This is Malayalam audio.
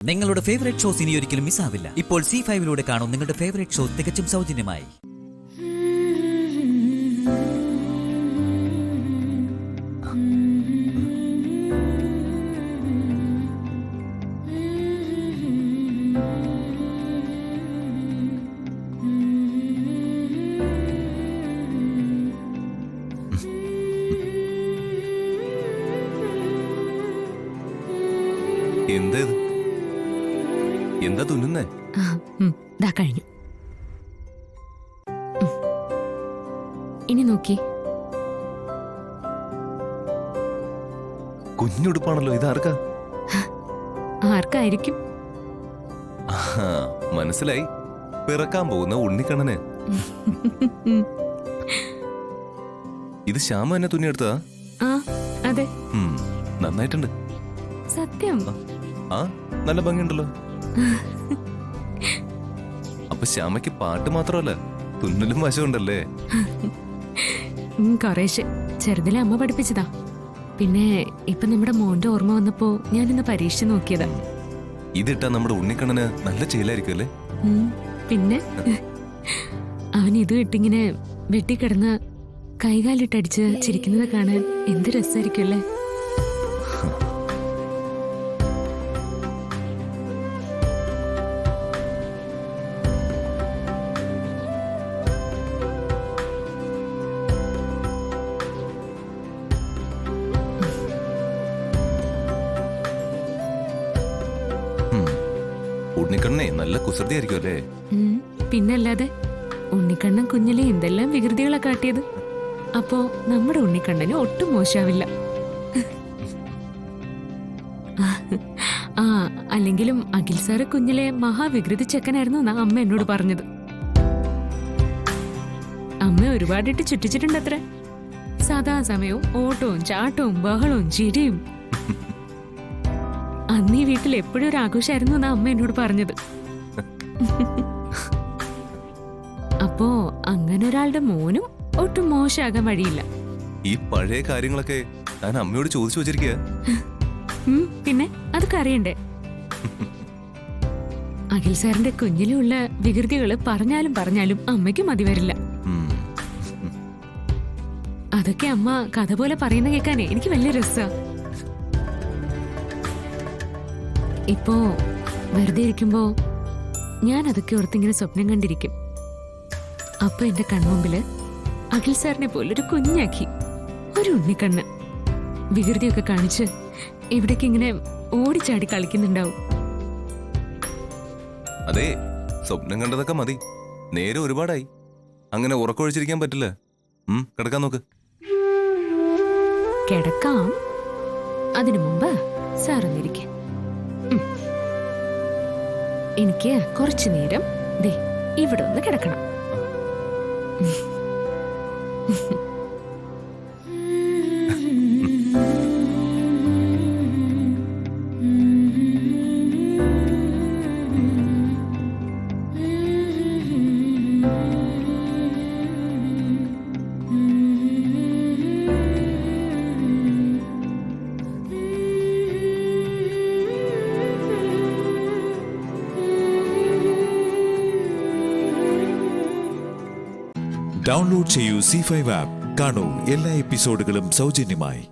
നിങ്ങളുടെ ഫേവറേറ്റ് ഷോസ് ഇനി ഒരിക്കലും മിസ്സാവില്ല. ഇപ്പോൾ C5 കാണും നിങ്ങളുടെ ഫേവറേറ്റ് ഷോ തികച്ചും സൗജന്യമായി. എന്താ തുന്നുന്നേ? കഴിഞ്ഞു. ഇനി നോക്കി. കുഞ്ഞുടുപ്പാണല്ലോ, ഇതാർക്കാ? ആർക്കായിരിക്കും? മനസ്സിലായി, പിറക്കാൻ പോകുന്ന ഉണ്ണിക്കണ്ണന്. ഇത് ശ്യാമ എന്നെ തുന്നിയെടുത്തതാ? അതെ. നന്നായിട്ടുണ്ട്. സത്യം? നല്ല ഭംഗിയുണ്ടല്ലോ. അപ്പൊ ശ്യാമയ്ക്ക് പാട്ട് മാത്രമല്ല, തുന്നലും വശമുണ്ടല്ലേ? കുറേശ്ശെ. ചെറുതിലെ അമ്മ പഠിപ്പിച്ചതാ. പിന്നെ ഇപ്പൊ നമ്മുടെ മോന്റെ ഓർമ്മ വന്നപ്പോ ഞാൻ ഇന്ന് പരീക്ഷിച്ച് നോക്കിയതാ. ഇതിട്ടാ നമ്മുടെ ഉണ്ണിക്കണ്ണന് നല്ല ചേലായിരിക്കും അല്ലേ? പിന്നെ അവൻ ഇത് ഇട്ടിങ്ങനെ വെട്ടിക്കിടന്ന് കൈകാലിട്ടടിച്ച് ചിരിക്കുന്നത് കാണാൻ എന്ത് രസമായിരിക്കും അല്ലേ? ഉണ്ണിക്കണ്ണനെ നല്ല കുസൃതിയായിരിക്കും അല്ലേ? പിന്നല്ലാതെ. ഉണ്ണിക്കണ്ണൻ കുഞ്ഞിലെ എന്തെല്ലാം വികൃതികളെ കാട്ടിയത്. അപ്പോ നമ്മുടെ ഉണ്ണിക്കണ്ണന് ഒട്ടും മോശാവില്ല. അല്ലെങ്കിലും അഖിൽ സാറ് കുഞ്ഞിലെ മഹാവികൃതി ചെക്കനായിരുന്നു എന്നാ അമ്മ എന്നോട് പറഞ്ഞത്. അമ്മ ഒരുപാടിട്ട് ചുറ്റിച്ചിട്ടുണ്ടത്ര. സദാസമയവും ഓട്ടവും ചാട്ടവും ബഹളവും ചിരിയും. അന്ന് ഈ വീട്ടിൽ എപ്പോഴും ഒരു ആഘോഷമായിരുന്നു എന്നാ അമ്മ എന്നോട് പറഞ്ഞത്. അപ്പോ അങ്ങനെ ഒരാളുടെ മോനും ഒട്ടും മോശമാകാൻ വഴിയില്ല. ഈ പഴയ കാര്യങ്ങളൊക്കെ ഞാൻ അമ്മയോട് ചോദിച്ചു വെച്ചിരിക്കുക. പിന്നെ അതൊക്കെ അറിയണ്ടേ? അഖിൽ സാറിന്റെ കുഞ്ഞിലുള്ള വികൃതികള് പറഞ്ഞാലും പറഞ്ഞാലും അമ്മയ്ക്ക് മതി വരില്ല. അതൊക്കെ അമ്മ കഥ പോലെ പറയുന്ന കേൾക്കാനേ എനിക്ക് വലിയ രസാ. ഇപ്പോ വെറുതെ ഇരിക്കുമ്പോ ഞാൻ അതൊക്കെ ഓർത്തിങ്ങനെ സ്വപ്നം കണ്ടിരിക്കും. അപ്പൊ എന്റെ കൺമുമ്പില് അഖിൽ സാറിനെ പോലൊരു കുഞ്ഞാക്കി ഒരു ഉണ്ണിക്കണ്ണ് വികൃതിയൊക്കെ കാണിച്ച് ഇവിടേക്ക് ഇങ്ങനെ ഓടിച്ചാടി കളിക്കുന്നുണ്ടാവും. അതെ, സ്വപ്നം കണ്ടതൊക്കെ മതി. നേരെ ഒരുപാടായി. അങ്ങനെ ഉറക്കൊഴിച്ചിരിക്കാൻ പറ്റില്ല. കിടക്കാൻ നോക്ക്. കിടക്കാം. അതിനു മുമ്പ് സാറൊന്നിരിക്കെ. എനിക്ക് കുറച്ചു നേരം ദേ ഇവിടെ ഒന്ന് കിടക്കണം. ഡൗൺലോഡ് ചെയ്യൂ C5 ആപ്പ്. കാണൂ എല്ലാ എപ്പിസോഡുകളും സൗജന്യമായി.